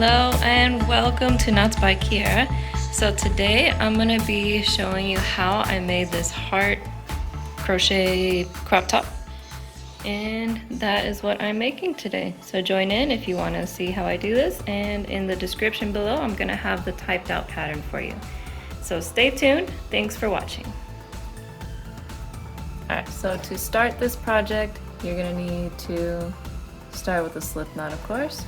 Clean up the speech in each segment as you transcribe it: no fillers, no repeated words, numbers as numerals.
Hello and welcome to Knots by Kiara. So today I'm going to be showing you how I made this heart crochet crop top, and that is what I'm making today. So join in if you want to see how I do this, and in the description below I'm going to have the typed out pattern for you. So stay tuned. Thanks for watching. Alright, so to start this project you're going to need to start with a slip knot, of course.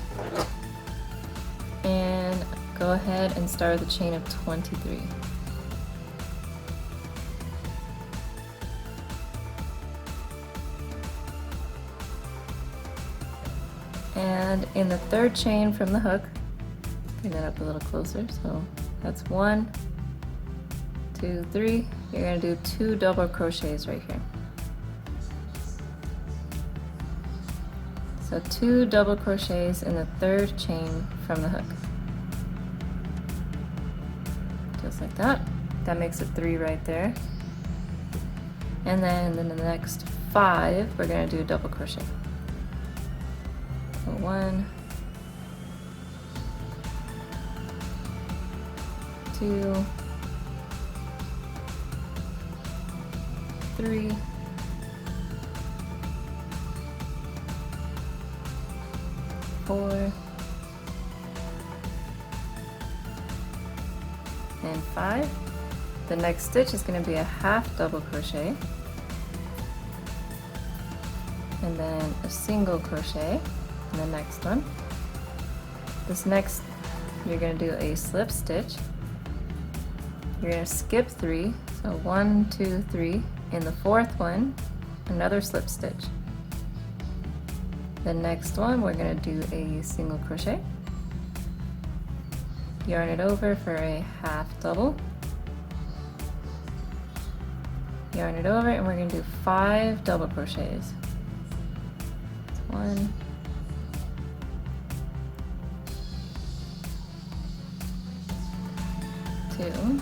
And go ahead and start with a chain of 23. And in the third chain from the hook, bring that up a little closer, so that's 1, 2, 3. You're going to do 2 double crochets right here. So 2 double crochets in the third chain from the hook. Just like that. That makes it 3 right there. And then in the next 5, we're going to do a double crochet. So 1, 2, 3, 4, and 5. The next stitch is going to be a half double crochet, and then a single crochet in the next one. This next, you're going to do a slip stitch. You're going to skip 3, so 1, 2, 3. In the fourth one, another slip stitch. The next one, we're going to do a single crochet, yarn it over for a half double, yarn it over, and we're going to do 5 double crochets. 1, 2,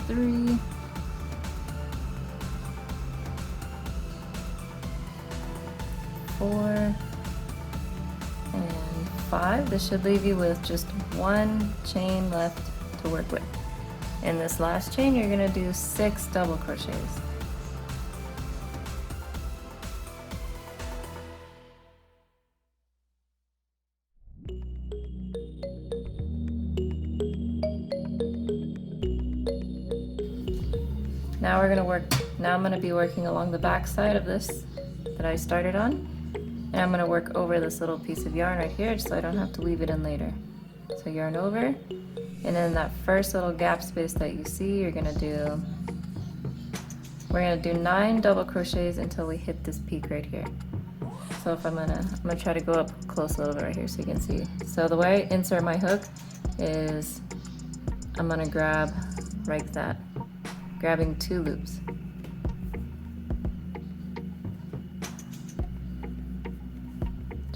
3, 4, and 5. This should leave you with just 1 chain left to work with. In this last chain, you're going to do 6 double crochets. Now I'm going to be working along the back side of this that I started on, and I'm going to work over this little piece of yarn right here so I don't have to weave it in later. So yarn over, and then that first little gap space that you see, we're going to do 9 double crochets until we hit this peak right here. So if I'm gonna try to go up close a little bit right here so you can see. So the way I insert my hook is I'm going to grab like that, grabbing 2 loops.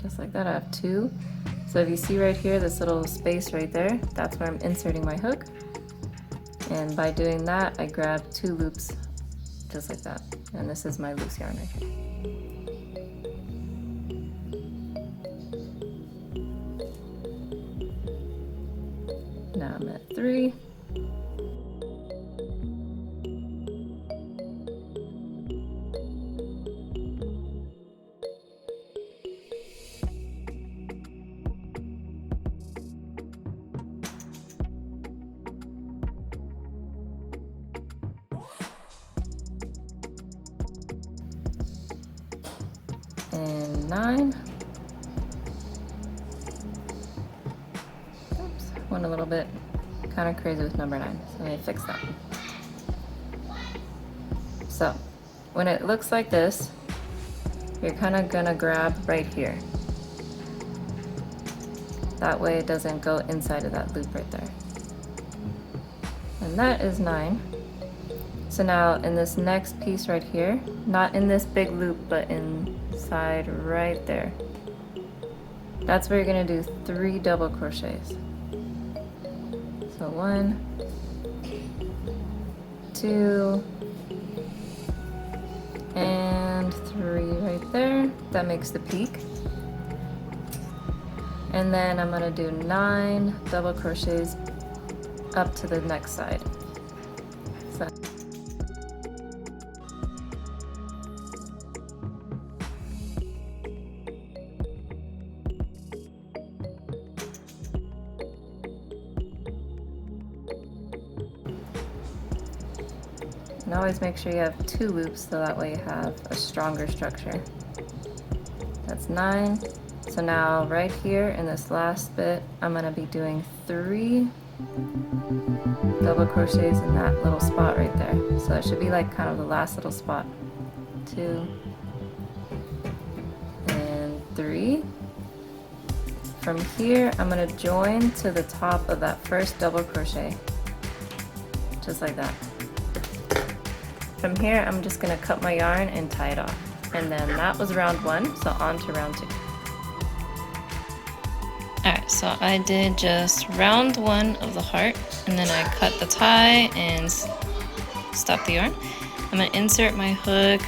Just like that, I have 2. So if you see right here, this little space right there, that's where I'm inserting my hook. And by doing that, I grab 2 loops just like that. And this is my loose yarn right here. Now I'm at 3. And 9. Oops, went a little bit kind of crazy with number 9, so let me fix that. So when it looks like this, you're kind of gonna grab right here. That way it doesn't go inside of that loop right there. And that is 9. So now in this next piece right here, not in this big loop, but inside right there, that's where you're going to do 3 double crochets. So 1, 2, 3 right there. That makes the peak. And then I'm gonna do 9 double crochets up to the next side. So and always make sure you have 2 loops so that way you have a stronger structure. That's 9. So now right here in this last bit, I'm gonna be doing 3 double crochets in that little spot right there. So it should be like kind of the last little spot. 2 and 3. From here, I'm gonna join to the top of that first double crochet, just like that. From here, I'm just gonna cut my yarn and tie it off. And then that was round 1, so on to round 2. Alright, so I did just round 1 of the heart, and then I cut the tie and stop the yarn. I'm gonna insert my hook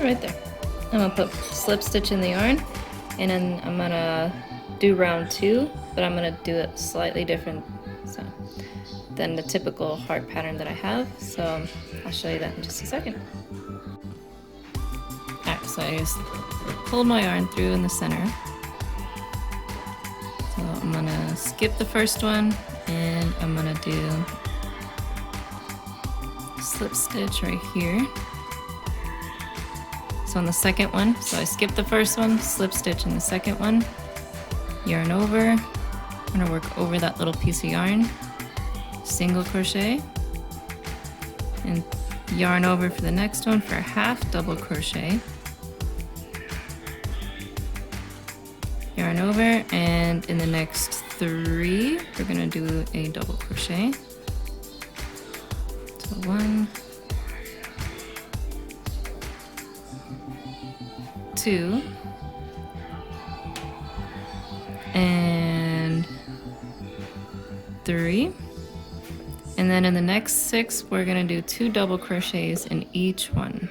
right there. I'm gonna put slip stitch in the yarn, and then I'm gonna do round 2, but I'm gonna do it slightly different than the typical heart pattern that I have. So I'll show you that in just a second. Alright, so I just pulled my yarn through in the center. So I'm gonna skip the first one, and I'm gonna do slip stitch right here. So on the second one, so I skipped the first one, slip stitch in the second one, yarn over. I'm gonna work over that little piece of yarn, single crochet, and yarn over for the next one for a half double crochet, yarn over, and in the next 3 we're gonna do a double crochet. So 1, 2, and 3. And then in the next 6, we're gonna do 2 double crochets in each one.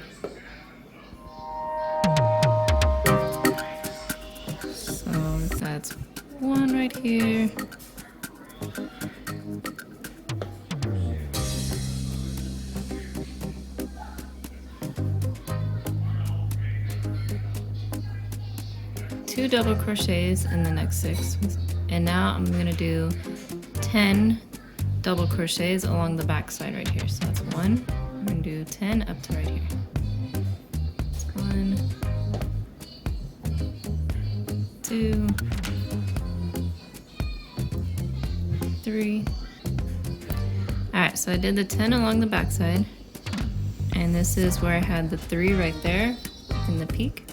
So that's 1 right here. Two double crochets in the next 6. And now I'm gonna do 10 double crochets along the back side right here. So that's 1. I'm gonna do 10 up to right here. That's 1, 2, 3. Alright, so I did the 10 along the back side, and this is where I had the 3 right there in the peak.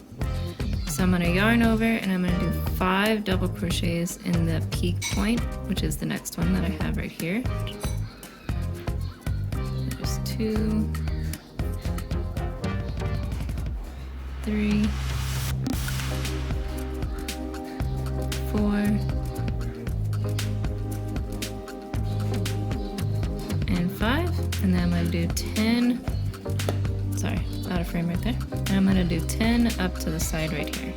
So I'm gonna yarn over, and I'm gonna do 5 double crochets in the peak point, which is the next one that I have right here. There's 2, 3, 4, and 5. And then I'm gonna do 10. Sorry, out of frame right there. And I'm gonna do 10 up to the side right here.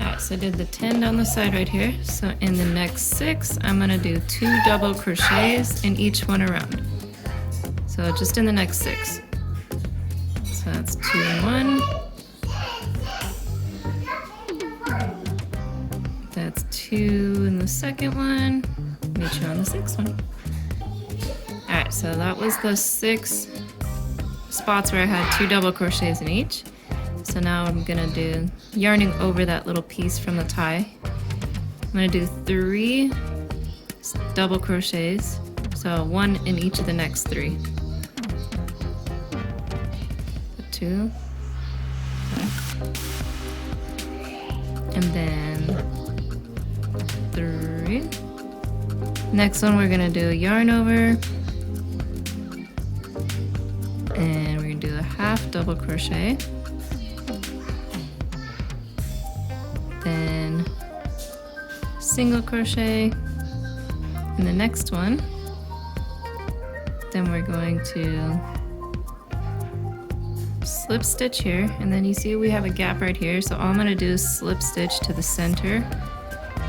Alright, so I did the 10 down the side right here. So in the next 6, I'm gonna do 2 double crochets in each one around. So just in the next 6. So that's 2 and 1. That's 2 in the second one. Meet you on the 6th one. Alright, so that was the 6 spots where I had 2 double crochets in each. So now I'm gonna do yarning over that little piece from the tie. I'm gonna do 3 double crochets, so 1 in each of the next 3. 2, and then 3. Next one we're gonna do a yarn over, and we're gonna do a half double crochet, then single crochet in the next one, then we're going to slip stitch here, and then you see we have a gap right here, so all I'm going to do is slip stitch to the center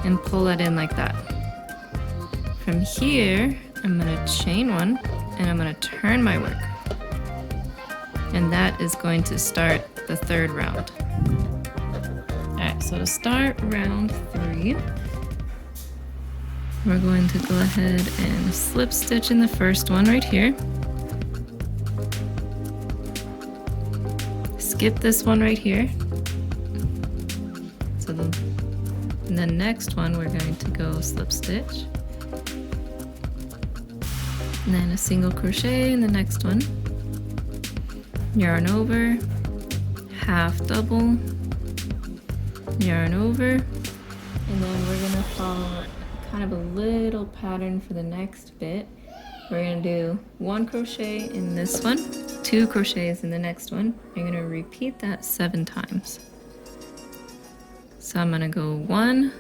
and pull it in like that. From here I'm going to chain one and I'm going to turn my work, and that is going to start the third round. Alright, so to start round 3, we're going to go ahead and slip stitch in the first one right here. Skip this one right here. So in the next one we're going to go slip stitch. And then a single crochet in the next one. Yarn over, half double, yarn over, and then we're gonna follow kind of a little pattern for the next bit. We're gonna do 1 crochet in this one, 2 crochets in the next one. You're gonna repeat that 7 times. So I'm gonna go 1,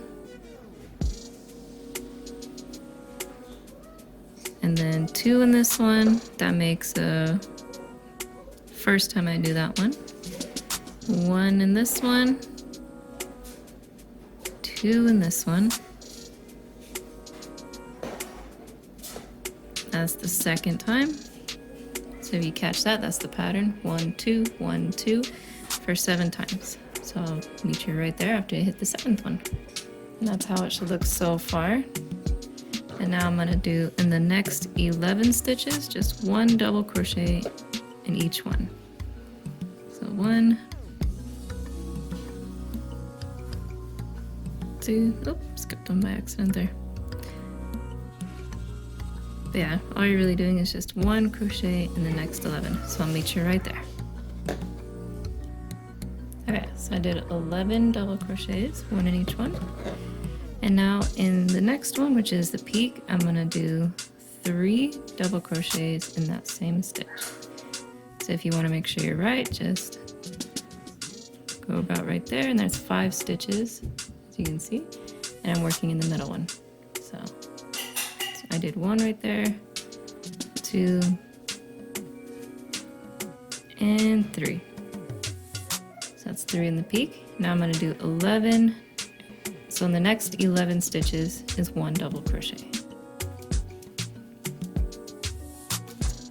and then 2 in this one. That makes a first time I do that one. 1 in this one, 2 in this one. That's the second time. So if you catch that, that's the pattern. 1, 2, 1, 2 for 7 times. So I'll meet you right there after I hit the 7th one. And that's how it should look so far. And now I'm gonna do in the next 11 stitches, just 1 double crochet in each one. So 1, 2, oops, skipped one by accident there. But yeah, all you're really doing is just 1 crochet in the next 11. So I'll meet you right there. Okay, so I did 11 double crochets, 1 in each one. And now in the next one, which is the peak, I'm gonna do 3 double crochets in that same stitch. So if you wanna make sure you're right, just go about right there, and there's 5 stitches, as you can see, and I'm working in the middle one. So I did 1 right there, 2, and 3. So that's 3 in the peak. Now I'm going to do 11. So in the next 11 stitches is 1 double crochet.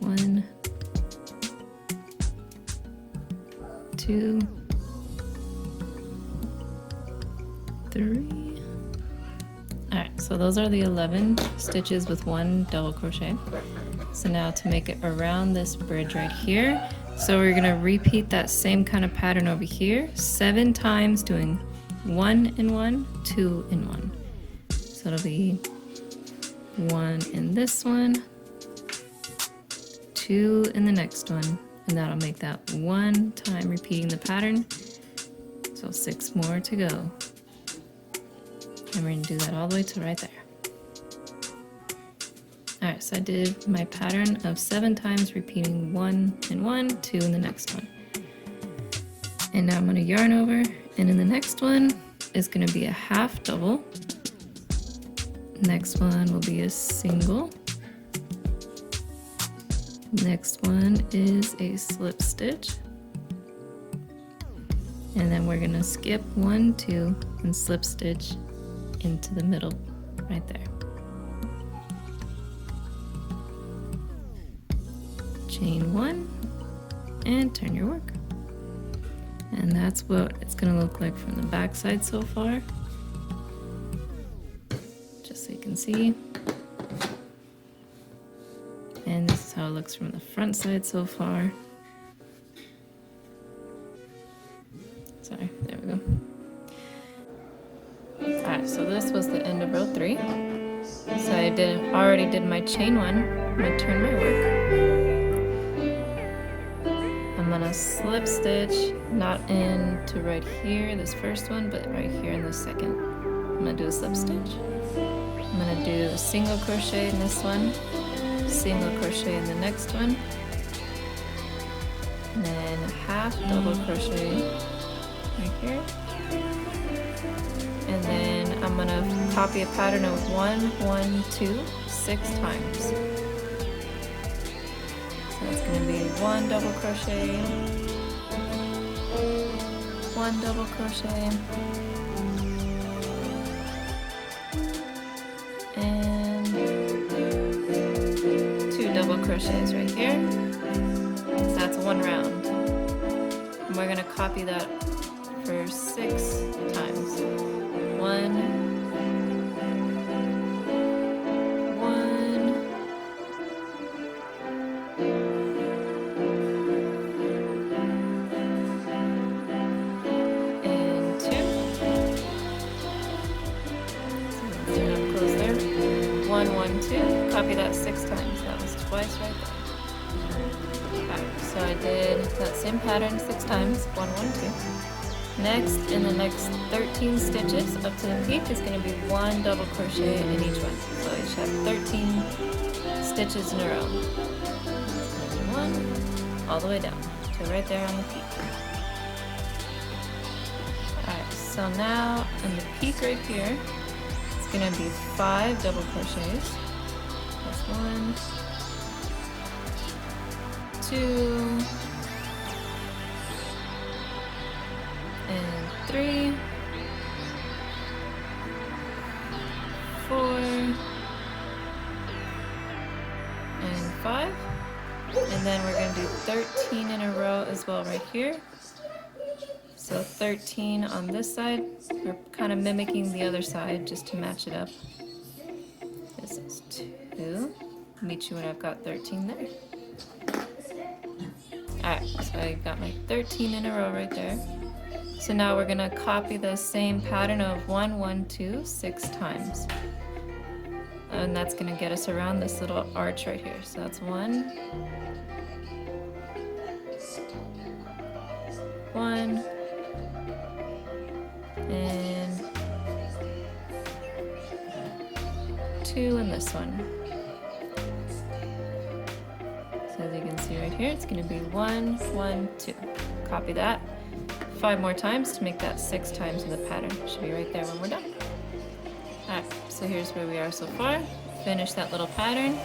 1, 2, 3. Alright, so those are the 11 stitches with 1 double crochet. So now to make it around this bridge right here, so we're gonna repeat that same kind of pattern over here 7 times, doing 1 in 1, 2 in 1. So it'll be 1 in this one, 2 in the next one, and that'll make that 1 time repeating the pattern. So 6 more to go. And we're gonna do that all the way to right there. Alright, so I did my pattern of 7 times repeating 1 in 1, 2 in the next one. And now I'm gonna yarn over, and in the next one is gonna be a half double. Next one will be a single. Next one is a slip stitch. And then we're gonna skip 1, 2, and slip stitch into the middle right there. Chain 1 and turn your work. And that's what it's gonna look like from the back side so far. Just so you can see. And this is how it looks from the front side so far. Sorry, there we go. Alright, so this was the end of row 3. So I already did my chain 1. I'm gonna turn my work. I'm gonna slip stitch, not into right here, this first one, but right here in the second. I'm gonna do a slip stitch. I'm gonna do a single crochet in this one, single crochet in the next one, and then half double crochet right here. And then I'm gonna copy a pattern of 1, 1, 2, 6 times. That's going to be 1 double crochet, 1 double crochet, and 2 double crochets right here. So that's 1 round. And we're going to copy that for 6 times. 1, 1, 1, 2. Copy that 6 times. That was twice right there. Alright, so I did that same pattern 6 times. 1, 1, 2. Next, in the next 13 stitches up to the peak is going to be 1 double crochet in each one. So I should have 13 stitches in a row. 1 all the way down to right there on the peak. Alright, so now in the peak right here, it's going to be 5 double crochets. That's 1, 2, and 3, 4, and 5. And then we're going to do 13 in a row as well right here. So 13 on this side. We're kind of mimicking the other side just to match it up. This is 2. Meet you when I've got 13 there. Alright, so I got my 13 in a row right there. So now we're going to copy the same pattern of 1, 1, 2, 6 times. And that's going to get us around this little arch right here. So that's 1, 1, and 2 in this one. So as you can see right here, it's going to be 1, 1, 2. Copy that 5 more times to make that 6 times in the pattern. Should be right there when we're done. Alright, so here's where we are so far. Finish that little pattern.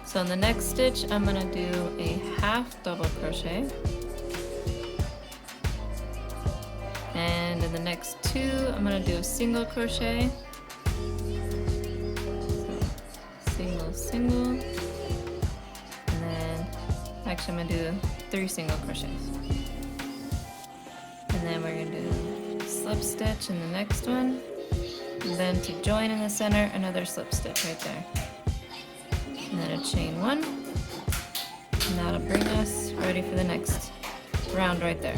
So in the next stitch, I'm going to do a half double crochet. And in the next 2, I'm going to do a single crochet. So, single, single. And then, actually I'm going to do 3 single crochets. And then we're going to do a slip stitch in the next one. And then to join in the center, another slip stitch right there. And then a chain 1. And that'll bring us ready for the next round right there.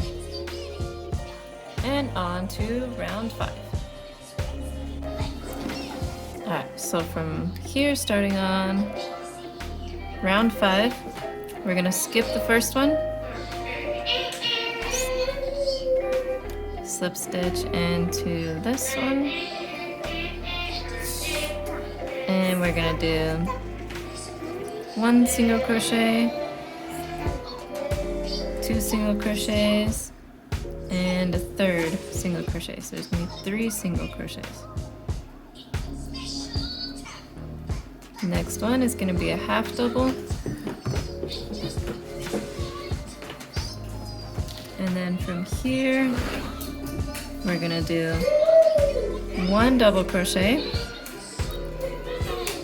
And on to round 5. Alright, so from here, starting on round 5, we're going to skip the first one. Slip stitch into this one. And we're going to do 1 single crochet, 2 single crochets, and a 3rd single crochet. So there's going to be 3 single crochets. Next one is going to be a half double. And then from here, we're going to do 1 double crochet.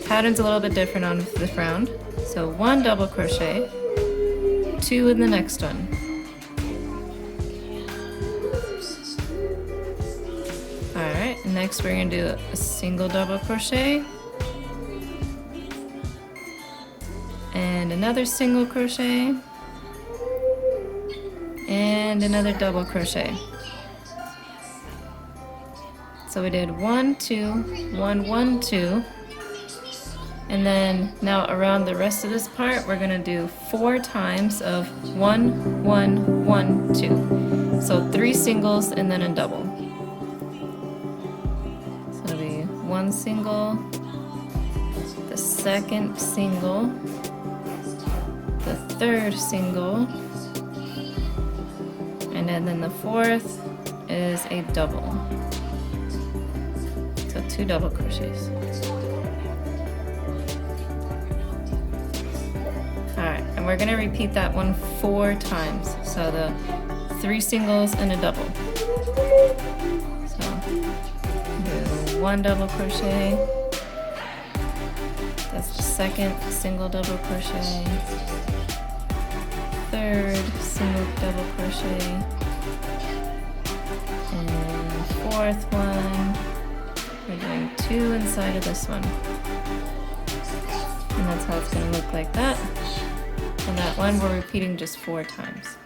Pattern's a little bit different on this round. So 1 double crochet, 2 in the next one. Alright, next we're going to do a single double crochet. And another single crochet. And another double crochet. So we did 1, 2, 1, 1, 2. And then now around the rest of this part, we're going to do 4 times of 1, 1, 1, 2. So 3 singles and then a double. So it'll be 1 single, the 2nd single, the 3rd single, and then the 4th is a double. So 2 double crochets. Alright, And we're gonna repeat that one 4 times. So the 3 singles and a double. So do 1 double crochet. That's the second single double crochet. Third single double crochet. And fourth one. We're doing 2 inside of this one. And that's how it's gonna look like that. And that one we're repeating just 4 times.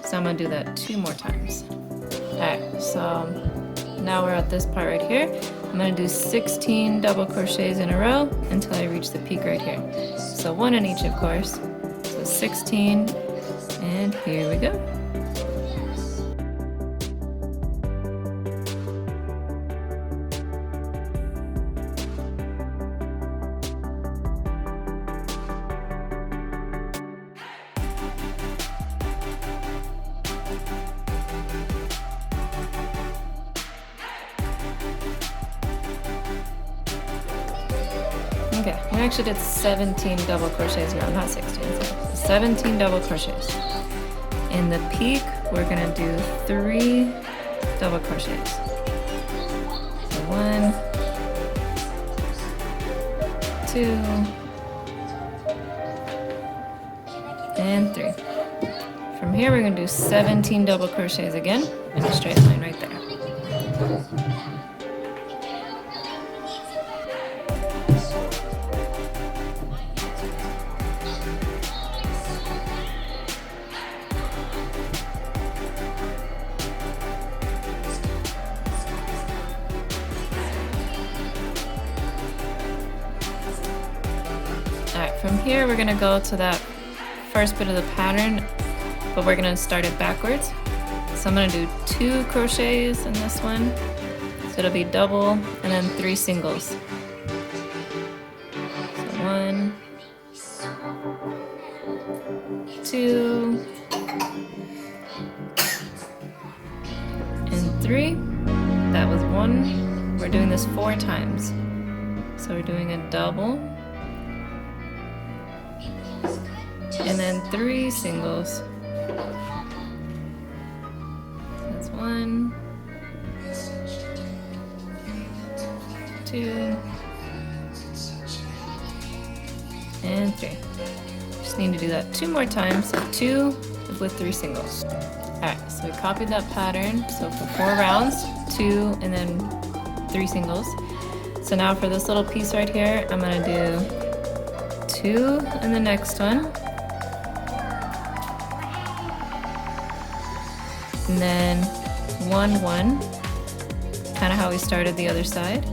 So I'm gonna do that 2 more times. Alright, so now we're at this part right here. I'm gonna do 16 double crochets in a row until I reach the peak right here. So 1 in each, of course. So 16, and here we go. Okay, we actually did 17 double crochets around, not 16, so 17 double crochets. In the peak, we're gonna do 3 double crochets. So 1, 2, and 3. From here, we're gonna do 17 double crochets again in a straight line right there. Alright, from here we're going to go to that first bit of the pattern, but we're going to start it backwards. So I'm going to do 2 crochets in this one, so it'll be double, and then 3 singles. So 1, 2, and 3. That was 1. We're doing this 4 times. So we're doing a double, and then 3 singles. That's 1, 2, and 3. Just need to do that 2 more times, so 2 with 3 singles. Alright, so we copied that pattern. So for 4 rounds, 2 and then 3 singles. So now for this little piece right here, I'm gonna do 2 in the next one. And then 1, 1, kind of how we started the other side.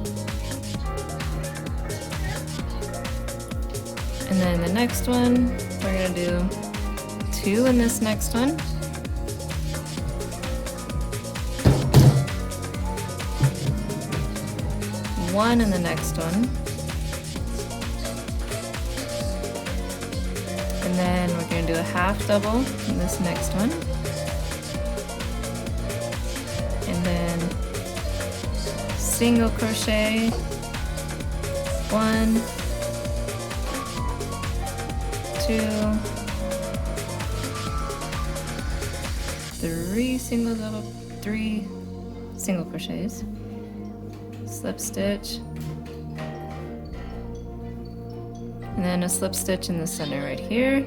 And then the next one, we're gonna do 2 in this next one. One in the next one. And then we're gonna do a half double in this next one. And then single crochet, 1, 2, 3 single crochets, slip stitch, and then a slip stitch in the center right here.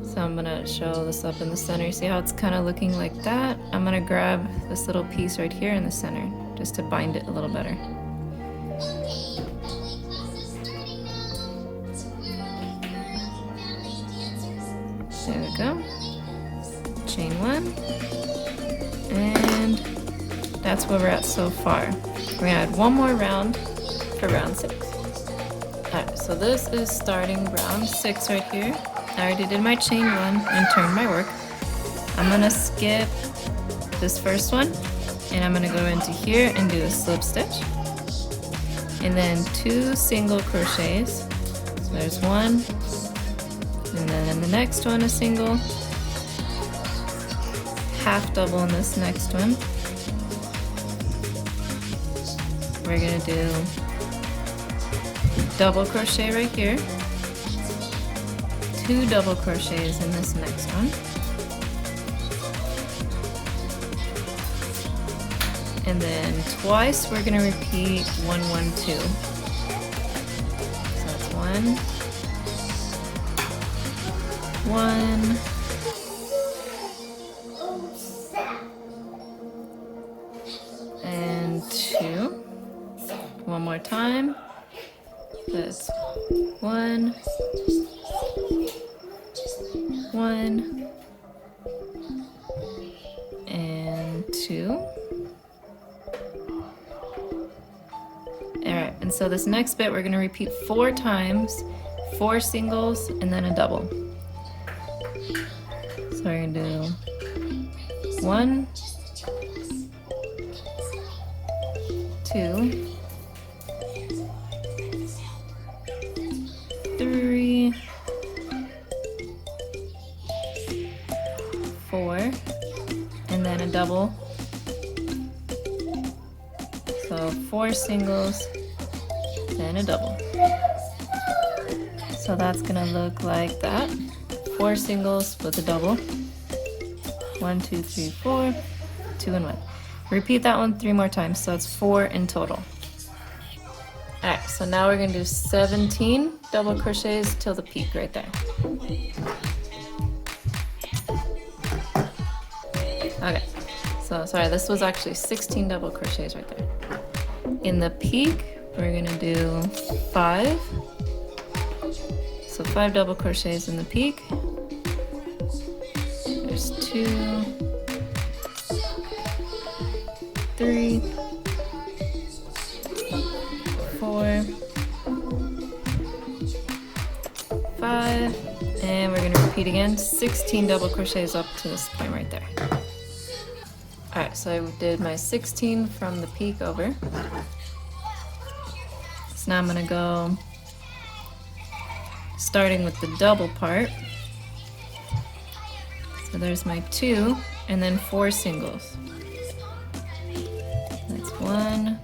So I'm gonna show this up in the center. See how it's kind of looking like that? I'm gonna grab this little piece right here in the center just to bind it a little better. There we go. Chain 1, and that's where we're at so far. We're gonna add 1 more round for round 6. Alright, so this is starting round 6 right here. I already did my chain 1 and turned my work. I'm gonna skip this first one, and I'm gonna go into here and do a slip stitch, and then 2 single crochets. So there's 1, and then in the next one a single, half double in this next one. We're gonna do double crochet right here, 2 double crochets in this next one. And then twice we're going to repeat 1, 1, 2. So that's 1, 1, and 2. One more time. That's 1, 1, and 2. Alright, and so this next bit we're going to repeat 4 times, 4 singles, and then a double. So we're going to do 1, 2, 3, 4, and then a double. So 4 singles, then a double. So that's gonna look like that. 4 singles with a double. 1, 2, 3, 4, 2 and 1. Repeat that one 3 more times, so it's 4 in total. Alright, so now we're gonna do 17 double crochets till the peak right there. Okay, so sorry, this was actually 16 double crochets right there. In the peak, we're gonna do 5. So 5 double crochets in the peak. There's 2, 3, 4, 5, and we're gonna repeat again, 16 double crochets up to this point right there. Alright, so I did my 16 from the peak over. So now I'm gonna go starting with the double part. So there's my 2, and then 4 singles. That's 1,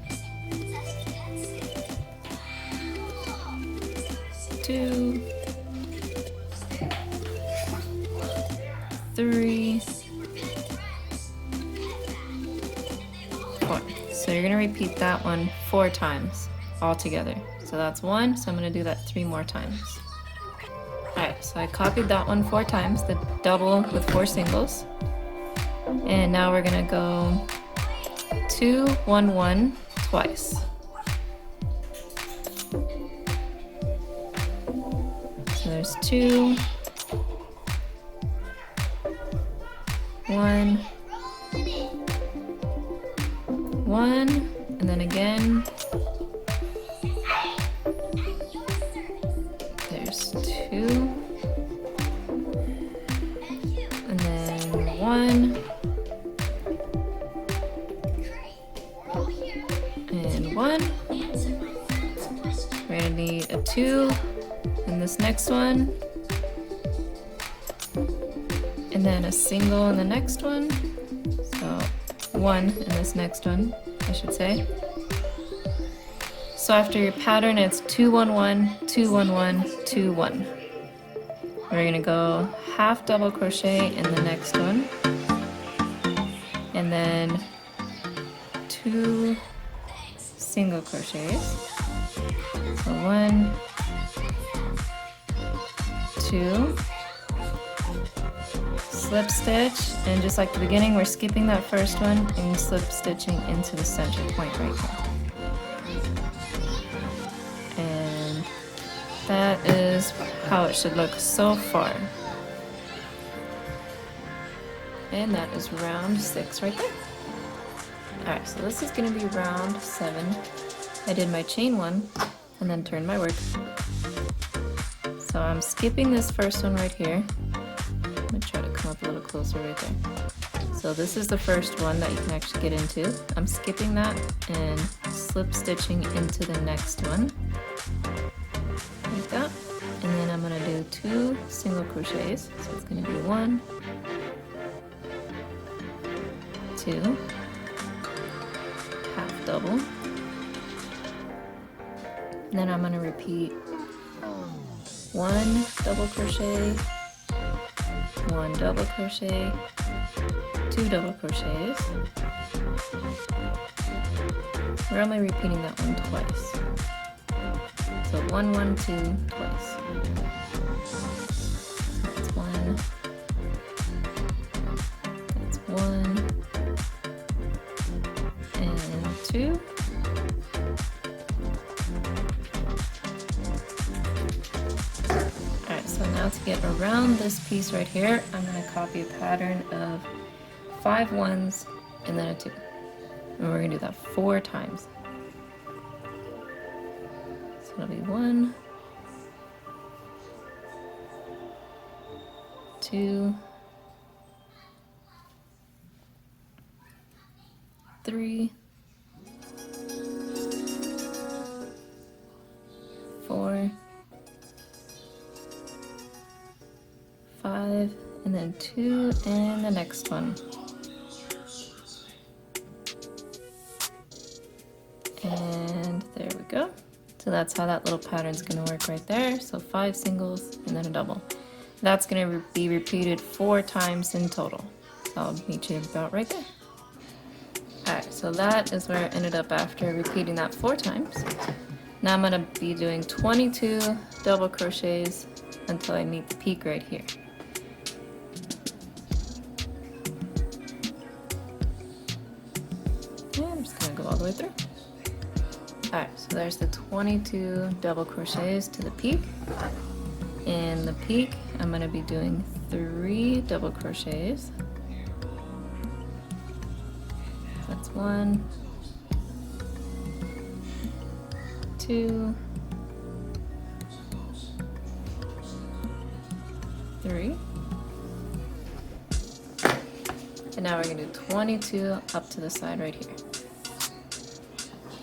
2, 3, 4. So you're gonna repeat that one 4 times all together. So that's 1, so I'm gonna do that 3 more times. Alright, so I copied that one 4 times, the double with 4 singles. And now we're gonna go 2, 1, 1 twice. So there's 2, 1, 1, and then again. There's 2, and then 1, and 1. We're gonna need a 2 in this next one, and then a single in the next one. So 1 in this next one, I should say. So after your pattern, it's 2, 1, 1, 2, 1, 1, 2, 1. We're gonna go half double crochet in the next one, and then 2 single crochets. So 1, 2, slip stitch, and just like the beginning, we're skipping that first one and slip stitching into the center point right here. And that is how it should look so far. And that is round 6 right there. Alright, so this is going to be round 7. I did my chain 1 and then turned my work. So I'm skipping this first one right here. I'm going to try to come up a little closer right there. So this is the first one that you can actually get into. I'm skipping that and slip stitching into the next one. Like that. And then I'm going to do 2 single crochets. So it's going to be 1, 2, half double. And then I'm going to repeat 1 double crochet, 1 double crochet, 2 double crochets. We're only repeating that one twice. So 1, 1, 2, twice. That's 1. That's 1. And 2. Alright, so now to get around this piece right here, I'm going to copy a pattern of 5 ones and then a 2. And we're going to do that 4 times. So it'll be 1, 2, 3, 4, 5, and then 2, and the next one. And there we go. So that's how that little pattern's going to work right there. So 5 singles and then a double. That's going to be repeated 4 times in total. So I'll meet you about right there. Alright, so that is where I ended up after repeating that 4 times. Now I'm going to be doing 22 double crochets until I meet the peak right here. And I'm just going to go all the way through. Alright, so there's the 22 double crochets to the peak. In the peak, I'm going to be doing 3 double crochets. That's 1, 2, 3. And now we're going to do 22 up to the side right here.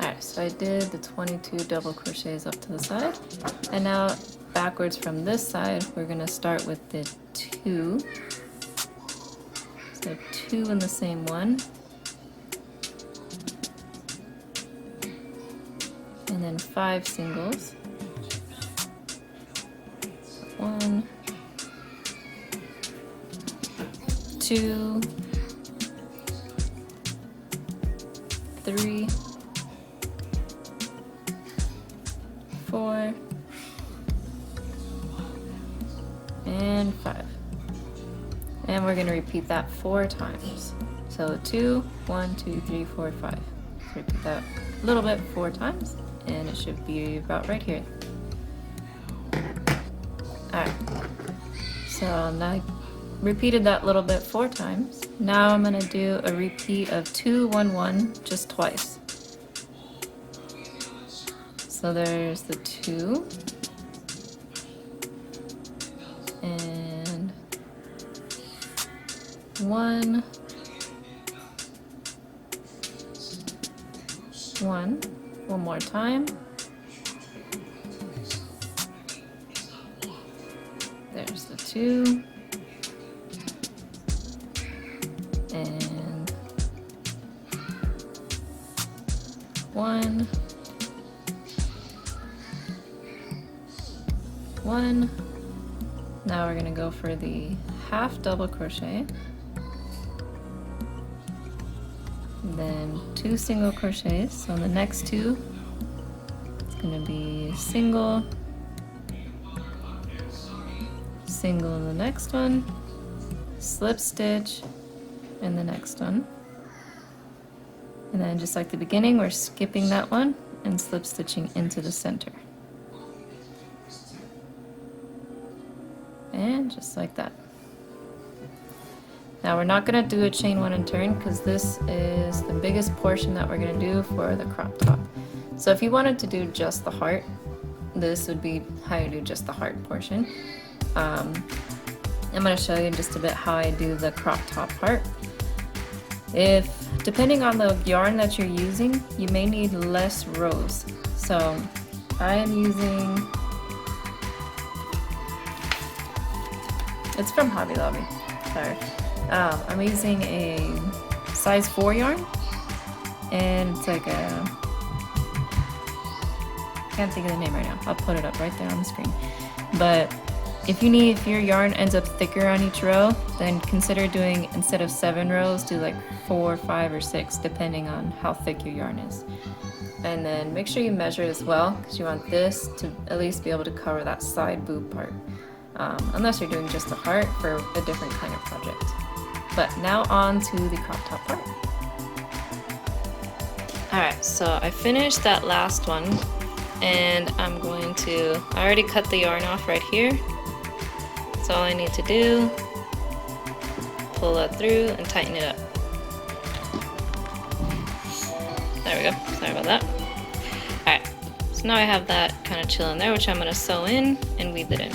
Alright, so I did the 22 double crochets up to the side. And now backwards from this side, we're going to start with the 2. So 2 in the same one. And then 5 singles. 1, 2, 3, 4, and 5. And we're going to repeat that 4 times. So 2, 1, 2, 3, 4, 5. So repeat that a little bit 4 times, and it should be about right here. Alright, so now I repeated that little bit 4 times. Now I'm going to do a repeat of 2, 1, 1 just twice. So there's the 2, and 1, 1, one more time. There's the 2, and 1, 1. Now we're going to go for the half double crochet, then 2 single crochets. So in the next 2, it's going to be single, single in the next one, slip stitch in the next one, and then just like the beginning, we're skipping that one and slip stitching into the center. And just like that. Now we're not going to do a chain 1 and turn because this is the biggest portion that we're going to do for the crop top. So if you wanted to do just the heart, this would be how you do just the heart portion. I'm going to show you in just a bit how I do the crop top part. Depending on the yarn that you're using, you may need less rows. So I am using, it's from Hobby Lobby, sorry. I'm using a size 4 yarn, and it's like a, can't think of the name right now. I'll put it up right there on the screen. But if your yarn ends up thicker on each row, then consider doing, instead of 7 rows, do like 4, 5, or 6, depending on how thick your yarn is. And then make sure you measure as well, because you want this to at least be able to cover that side boob part. Unless you're doing just a heart for a different kind of project. But now on to the crop top part. Alright, so I finished that last one, and I already cut the yarn off right here. So all I need to do, pull that through and tighten it up. There we go, sorry about that. Alright, so now I have that kind of chilling there, which I'm going to sew in and weave it in.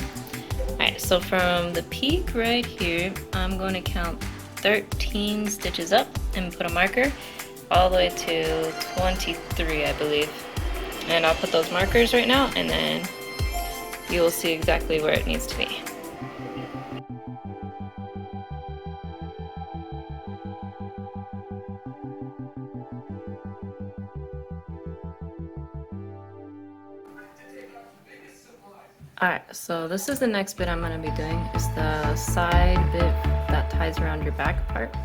Alright, so from the peak right here, I'm going to count 13 stitches up and put a marker all the way to 23, I believe. And I'll put those markers right now, and then you will see exactly where it needs to be. Alright, so this is the next bit I'm going to be doing. It's the side bit that ties around your back part.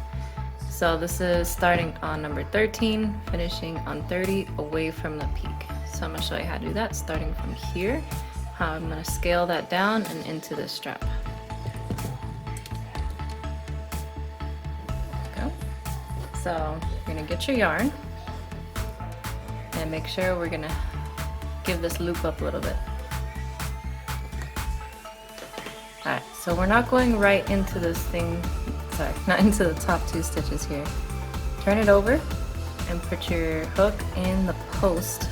So this is starting on number 13, finishing on 30, away from the peak. So I'm going to show you how to do that, starting from here, how I'm going to scale that down and into the strap. Go. So you're going to get your yarn and make sure we're going to give this loop up a little bit. Alright, so we're not going right into this thing, sorry, not into the top 2 stitches here. Turn it over and put your hook in the post.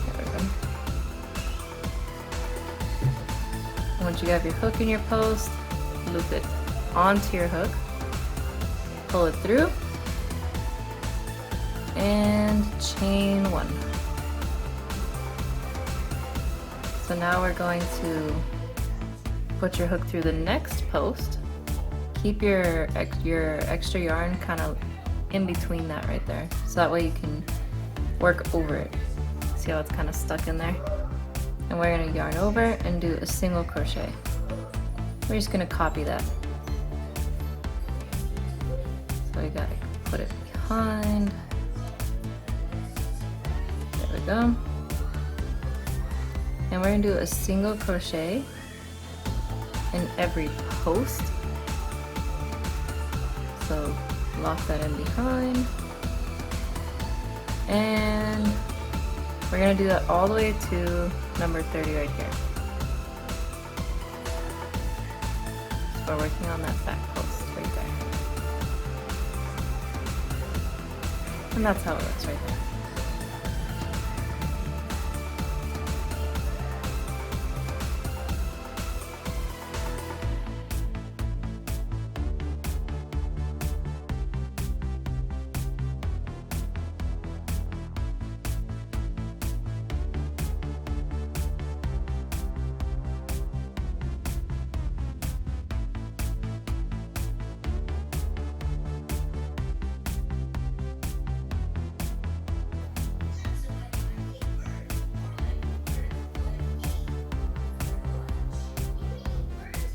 There we go. Once you have your hook in your post, loop it onto your hook, pull it through, and chain 1. So now we're going to put your hook through the next post. Keep your extra yarn kind of in between that right there. So that way you can work over it. See how it's kind of stuck in there? And we're going to yarn over and do a single crochet. We're just going to copy that. So we got to put it behind. There we go. And we're going to do a single crochet in every post. So lock that in behind. And we're going to do that all the way to number 30 right here. So we're working on that back post right there. And that's how it looks right there.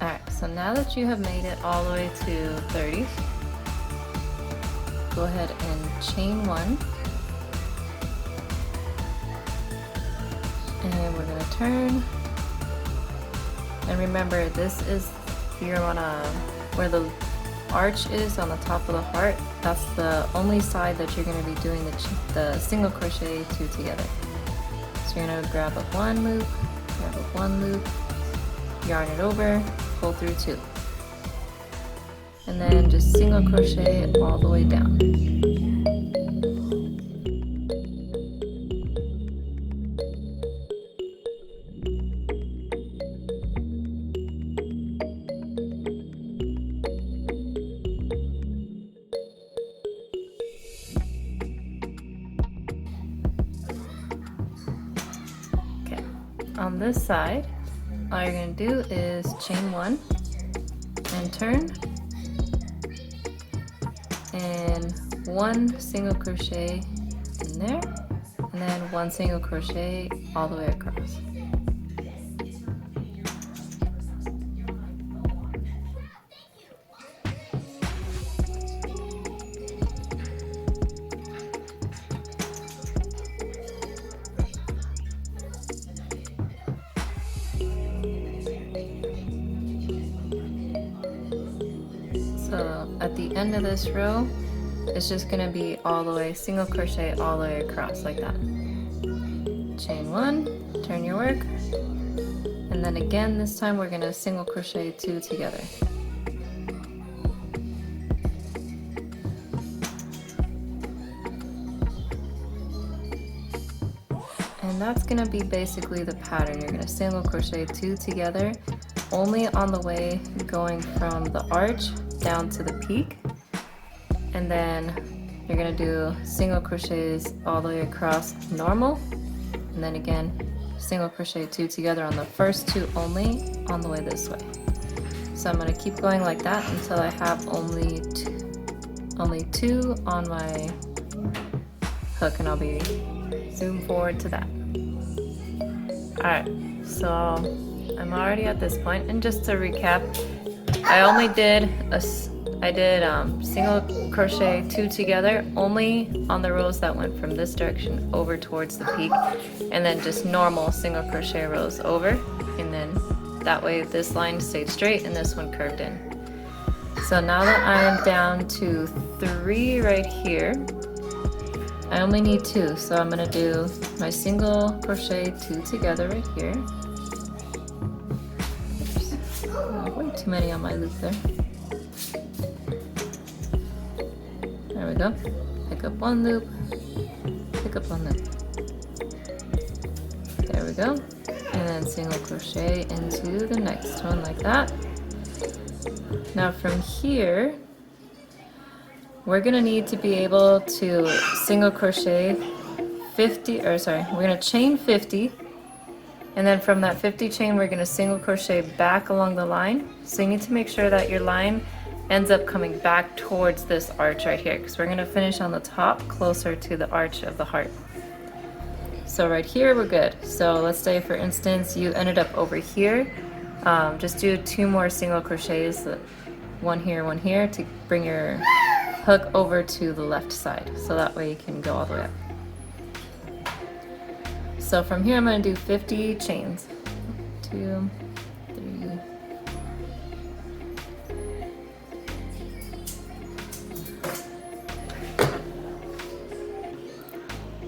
Alright, so now that you have made it all the way to 30, go ahead and chain 1. And we're going to turn. And remember, this is, you're on where the arch is on the top of the heart, that's the only side that you're going to be doing the single crochet 2 together. So you're going to grab up 1 loop, grab up 1 loop, yarn it over, pull through 2, and then just single crochet all the way down. Okay, on this side, all you're going to do is chain 1 and turn, and 1 single crochet in there, and then 1 single crochet all the way across. So at the end of this row, it's just gonna be all the way single crochet all the way across like that. Chain 1, turn your work, and then again this time we're gonna single crochet 2 together. And that's gonna be basically the pattern. You're gonna single crochet 2 together, only on the way going from the arch down to the peak, and then you're gonna do single crochets all the way across normal, and then again single crochet 2 together on the first 2 only on the way this way. So I'm gonna keep going like that until I have only two on my hook, and I'll be zoom forward to that. Alright, so I'm already at this point, and just to recap, I did single crochet 2 together only on the rows that went from this direction over towards the peak, and then just normal single crochet rows over, and then that way this line stayed straight and this one curved in. So now that I'm down to 3 right here, I only need 2, so I'm gonna do my single crochet 2 together right here. Way too many on my loop there. There we go. Pick up 1 loop, pick up 1 loop. There we go. And then single crochet into the next one like that. Now from here, we're gonna need to be able to single crochet 50, or sorry, we're gonna chain 50, and then from that 50 chain, we're gonna single crochet back along the line. So you need to make sure that your line ends up coming back towards this arch right here, because we're gonna finish on the top closer to the arch of the heart. So right here, we're good. So let's say, for instance, you ended up over here. Just do 2 more single crochets, 1 here, to bring your hook over to the left side, so that way you can go all the way up. So from here I'm going to do 50 chains. 2, 3.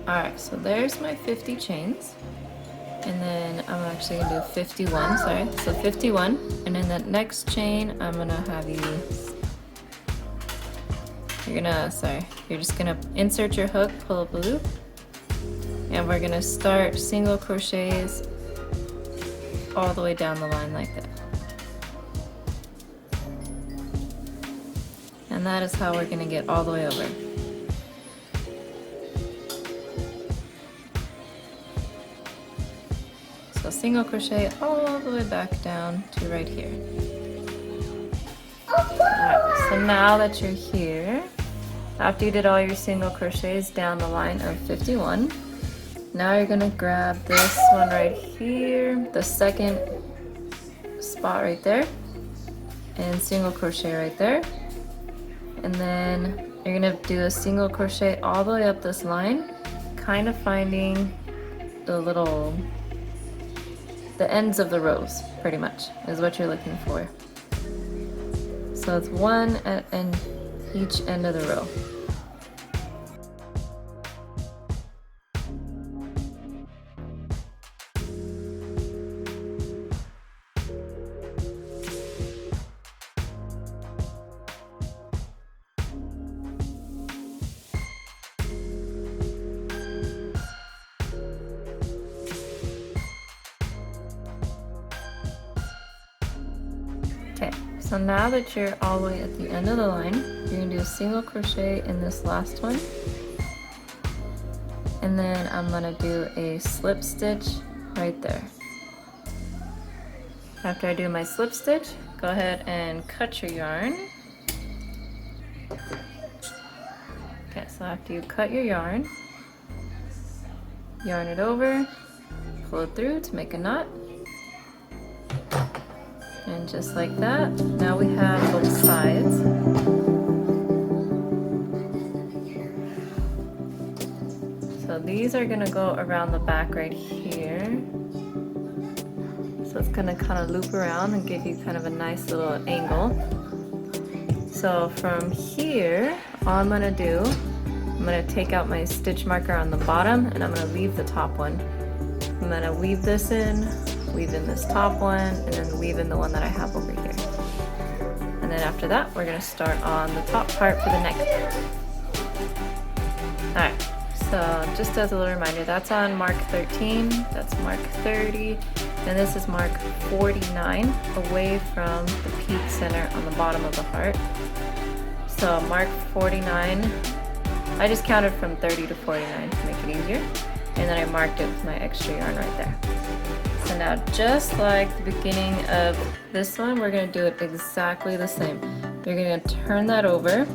Alright, so there's my 50 chains. And then I'm actually going to do 51, sorry. So 51, and in that next chain I'm going to have you, you're just gonna insert your hook, pull up a loop, and we're gonna start single crochets all the way down the line like that. And that is how we're gonna get all the way over. So single crochet all the way back down to right here. Alright, so now that you're here, after you did all your single crochets down the line of 51, now you're gonna grab this one right here, the second spot right there, and single crochet right there. And then you're gonna do a single crochet all the way up this line, kind of finding the ends of the rows, pretty much, is what you're looking for. So it's 1 at each end of the row. Okay, so now that you're all the way at the end of the line, you're going to do a single crochet in this last one. And then I'm going to do a slip stitch right there. After I do my slip stitch, go ahead and cut your yarn. Okay, so after you cut your yarn, yarn it over, pull it through to make a knot. And just like that, now we have both sides. So these are gonna go around the back right here. So it's gonna kind of loop around and give you kind of a nice little angle. So from here, all I'm gonna do, I'm gonna take out my stitch marker on the bottom and I'm gonna leave the top one. I'm gonna weave this in, weave in this top one, and then weave in the one that I have over here. And then after that, we're gonna start on the top part for the neck. All right, so just as a little reminder, that's on mark 13, that's mark 30, and this is mark 49, away from the peak center on the bottom of the heart. So mark 49, I just counted from 30 to 49 to make it easier, and then I marked it with my extra yarn right there. So now, just like the beginning of this one, we're gonna do it exactly the same. You're gonna turn that over,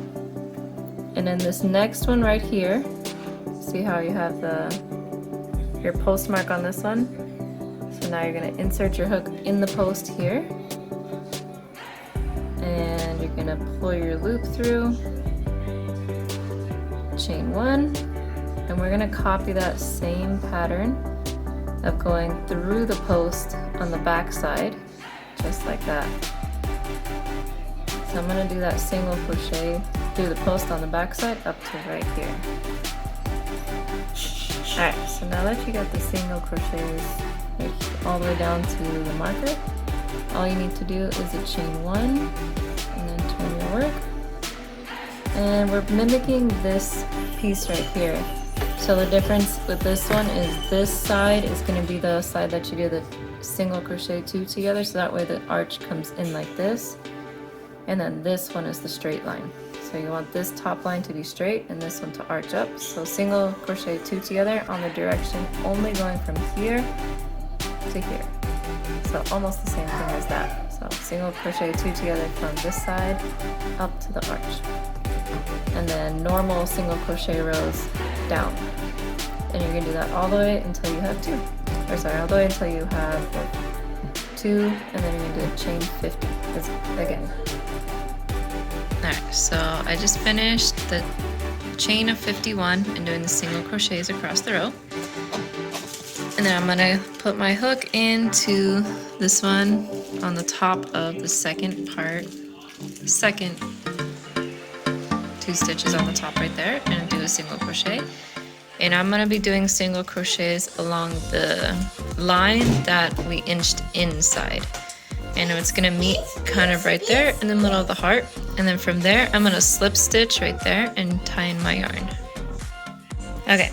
and then this next one right here, see how you have your post mark on this one? So now you're gonna insert your hook in the post here, and you're gonna pull your loop through, chain one, and we're gonna copy that same pattern of going through the post on the back side, just like that. So I'm gonna do that single crochet through the post on the back side up to right here. Alright, so now that you got the single crochets all the way down to the marker, all you need to do is a chain one and then turn your work. And we're mimicking this piece right here. So the difference with this one is this side is going to be the side that you do the single crochet two together, so that way the arch comes in like this. And then this one is the straight line. So you want this top line to be straight and this one to arch up. So single crochet two together on the direction only going from here to here. So almost the same thing as that. So single crochet two together from this side up to the arch. And then normal single crochet rows down. And you're gonna do that all the way until you have two. Or sorry, all the way until you have two, and then you're gonna do a chain 50 again. Alright, so I just finished the chain of 51 and doing the single crochets across the row. And then I'm gonna put my hook into this one on the top of the second part, second two stitches on the top right there, and do a single crochet. And I'm gonna be doing single crochets along the line that we inched inside. And it's gonna meet kind of right there in the middle of the heart. And then from there, I'm gonna slip stitch right there and tie in my yarn. Okay,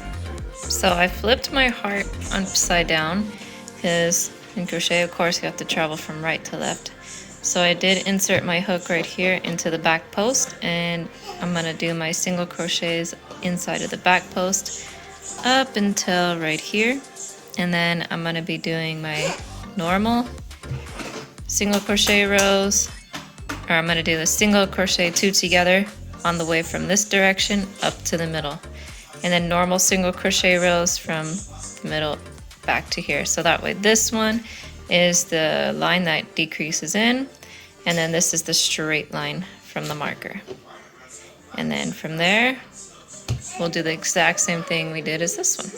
so I flipped my heart upside down because in crochet, of course, you have to travel from right to left. So I did insert my hook right here into the back post, and I'm gonna do my single crochets inside of the back post up until right here. And then I'm gonna be doing my normal single crochet rows, or I'm gonna do the single crochet two together on the way from this direction up to the middle. And then normal single crochet rows from the middle back to here. So that way this one is the line that decreases in, and then this is the straight line from the marker. And then from there, we'll do the exact same thing we did as this one.